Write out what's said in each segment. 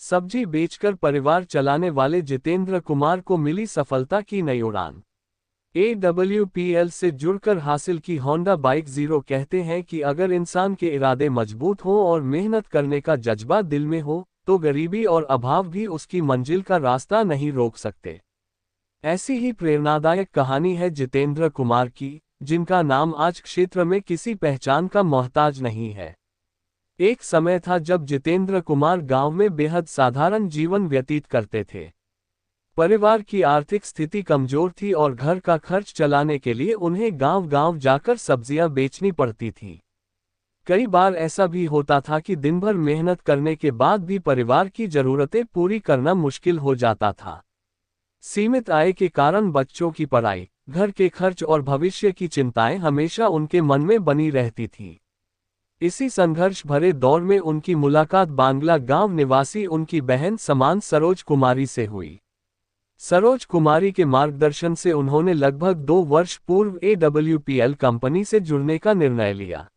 सब्जी बेचकर परिवार चलाने वाले जितेंद्र कुमार को मिली सफलता की नई उड़ान। AWPL से जुड़कर हासिल की होंडा बाइक जीरो कहते हैं कि अगर इंसान के इरादे मजबूत हों और मेहनत करने का जज्बा दिल में हो तो गरीबी और अभाव भी उसकी मंजिल का रास्ता नहीं रोक सकते। ऐसी ही प्रेरणादायक कहानी है जितेंद्र कुमार की, जिनका नाम आज क्षेत्र में किसी पहचान का मोहताज नहीं है। एक समय था जब जितेंद्र कुमार गांव में बेहद साधारण जीवन व्यतीत करते थे। परिवार की आर्थिक स्थिति कमजोर थी और घर का खर्च चलाने के लिए उन्हें गांव-गांव जाकर सब्जियां बेचनी पड़ती थीं। कई बार ऐसा भी होता था कि दिन भर मेहनत करने के बाद भी परिवार की जरूरतें पूरी करना मुश्किल हो जाता था। सीमित आय के कारण बच्चों की पढ़ाई, घर के खर्च और भविष्य की चिंताएं हमेशा उनके मन में बनी रहती थीं। इसी संघर्ष भरे दौर में उनकी मुलाकात बांग्ला गांव निवासी उनकी बहन समान सरोज कुमारी से हुई। सरोज कुमारी के मार्गदर्शन से उन्होंने लगभग 2 वर्ष पूर्व AWPL कंपनी से जुड़ने का निर्णय लिया।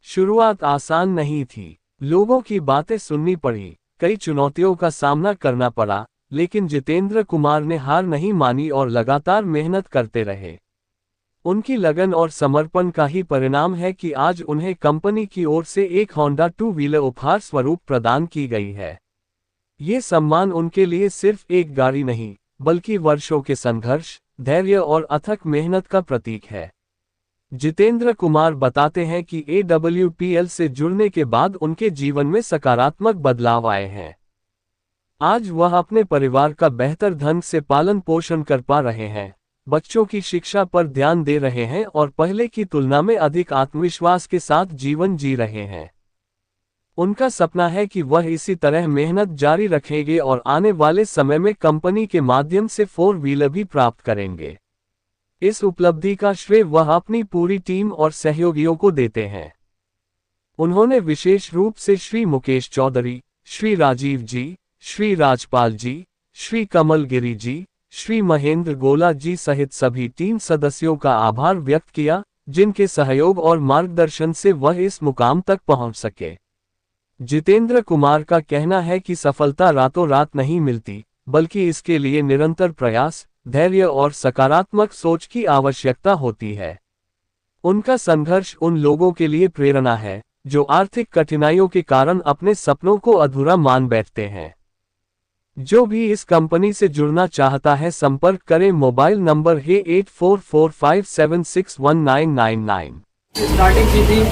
शुरुआत आसान नहीं थी, लोगों की बातें सुननी पड़ी, कई चुनौतियों का सामना करना पड़ा, लेकिन जितेंद्र कुमार ने हार नहीं मानी और लगातार मेहनत करते रहे। उनकी लगन और समर्पण का ही परिणाम है कि आज उन्हें कंपनी की ओर से एक होंडा 2 व्हीलर उपहार स्वरूप प्रदान की गई है। ये सम्मान उनके लिए सिर्फ एक गाड़ी नहीं, बल्कि वर्षों के संघर्ष, धैर्य और अथक मेहनत का प्रतीक है। जितेंद्र कुमार बताते हैं कि AWPL से जुड़ने के बाद उनके जीवन में सकारात्मक बदलाव आए हैं। आज वह अपने परिवार का बेहतर ढंग से पालन पोषण कर पा रहे हैं, बच्चों की शिक्षा पर ध्यान दे रहे हैं और पहले की तुलना में अधिक आत्मविश्वास के साथ जीवन जी रहे हैं। उनका सपना है कि वह इसी तरह मेहनत जारी रखेंगे और आने वाले समय में कंपनी के माध्यम से 4 व्हीलर भी प्राप्त करेंगे। इस उपलब्धि का श्रेय वह अपनी पूरी टीम और सहयोगियों को देते हैं। उन्होंने विशेष रूप से श्री मुकेश चौधरी, श्री राजीव जी, श्री राजपाल जी, श्री कमल गिरी जी, श्री महेंद्र गोला जी सहित सभी टीम सदस्यों का आभार व्यक्त किया, जिनके सहयोग और मार्गदर्शन से वह इस मुकाम तक पहुंच सके। जितेंद्र कुमार का कहना है कि सफलता रातों रात नहीं मिलती, बल्कि इसके लिए निरंतर प्रयास, धैर्य और सकारात्मक सोच की आवश्यकता होती है। उनका संघर्ष उन लोगों के लिए प्रेरणा है, जो आर्थिक कठिनाइयों के कारण अपने सपनों को अधूरा मान बैठते हैं। जो भी इस कंपनी से जुड़ना चाहता है संपर्क करें। मोबाइल नंबर है 8445761999। स्टार्टिंग की थी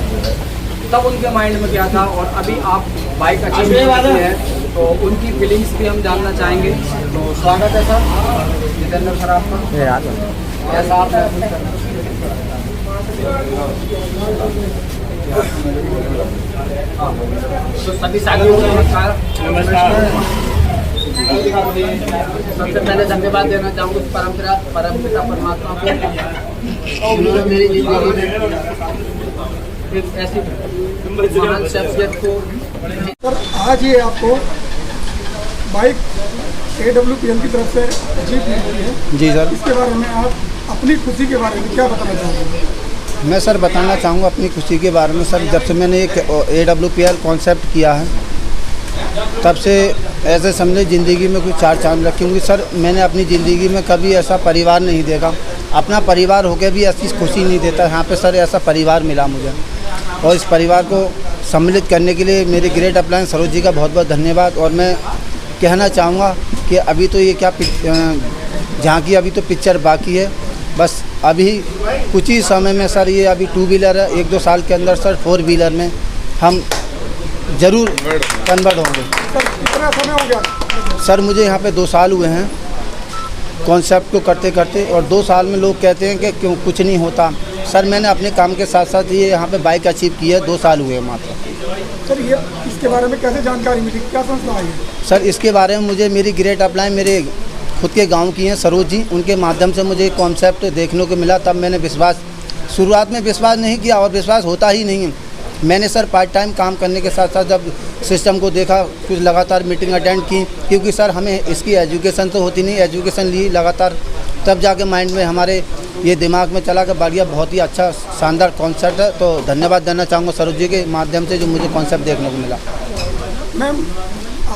तब उनके माइंड में क्या था और अभी आप बाइक अचीव की है तो उनकी फीलिंग्स भी हम जानना चाहेंगे। तो स्वागत है सर जितेंद्र सर आपका। ऐसा आप तो सभी सागर नमस्कार। सबसे पहले धन्यवाद देना चाहूँगा परमपिता परमात्मा को, उन्होंने मेरी जिंदगी में एक ऐसी महान शख्सियत को। सर आज ये आपको बाइक AWPL की तरफ से अचीव की है। जी सर, इसके बारे में आप अपनी खुशी के बारे में क्या बताना चाहोगे? मैं सर बताना चाहूँगा अपनी खुशी के बारे में। सर जब से मैंने एक AWPL कॉन्सेप्ट किया है तब से ऐसे समझे ज़िंदगी में कुछ 4 चांद रखे होंगे। सर मैंने अपनी ज़िंदगी में कभी ऐसा परिवार नहीं देखा, अपना परिवार होकर भी ऐसी खुशी नहीं देता। यहाँ पे सर ऐसा परिवार मिला मुझे और इस परिवार को सम्मिलित करने के लिए मेरे ग्रेट अपलाइन सरोज जी का बहुत बहुत धन्यवाद। और मैं कहना चाहूँगा कि अभी तो ये क्या जहाँ की अभी तो पिक्चर बाकी है, बस अभी कुछ ही समय में सर ये अभी 2 व्हीलर है, 1-2 साल के अंदर सर 4 व्हीलर में हम ज़रूर कन्वर्ट होंगे। सर कितना समय हो गया? सर मुझे यहाँ पे 2 साल हुए हैं कॉन्सेप्ट को करते करते, और 2 साल में लोग कहते हैं कि क्यों कुछ नहीं होता। सर मैंने अपने काम के साथ साथ ये यहाँ पे बाइक अचीव की है, 2 साल हुए मात्र। सर ये इसके बारे में कैसे जानकारी मिली, क्या संस्था आई? सर इसके बारे में मुझे मेरी ग्रेट अपलाइन मेरे खुद के गांव की हैं सरोज जी, उनके माध्यम से मुझे कॉन्सेप्ट देखने को मिला। तब मैंने शुरुआत में विश्वास नहीं किया और विश्वास होता ही नहीं है। मैंने सर पार्ट टाइम काम करने के साथ साथ जब सिस्टम को देखा, कुछ लगातार मीटिंग अटेंड की, क्योंकि सर हमें इसकी एजुकेशन तो होती नहीं, एजुकेशन ली लगातार, तब जाके माइंड में हमारे ये दिमाग में चला कि बढ़िया बहुत ही अच्छा शानदार कॉन्सेप्ट है। तो धन्यवाद देना चाहूँगा सरोज जी के माध्यम से जो मुझे कॉन्सेप्ट देखने को मिला। मैम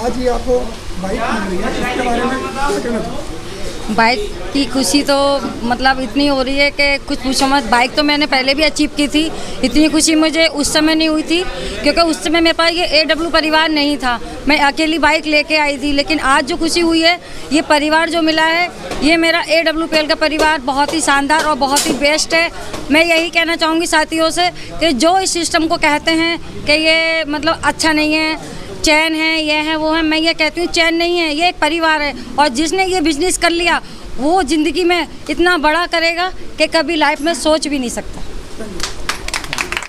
आज ये आपको बाइक मिल रही है, इसके बारे में क्या कहना चाहते? बाइक की खुशी तो मतलब इतनी हो रही है कि कुछ पूछो मत। बाइक तो मैंने पहले भी अचीव की थी, इतनी खुशी मुझे उस समय नहीं हुई थी क्योंकि उस समय मेरे पास ये AW परिवार नहीं था, मैं अकेली बाइक लेके आई थी। लेकिन आज जो खुशी हुई है, ये परिवार जो मिला है, ये मेरा AWPL का परिवार बहुत ही शानदार और बहुत ही बेस्ट है। मैं यही कहना चाहूँगी साथियों से कि जो इस सिस्टम को कहते हैं कि ये मतलब अच्छा नहीं है, चैन है, ये है, वो है, मैं ये कहती हूँ चैन नहीं है, ये एक परिवार है। और जिसने ये बिजनेस कर लिया वो ज़िंदगी में इतना बड़ा करेगा कि कभी लाइफ में सोच भी नहीं सकता।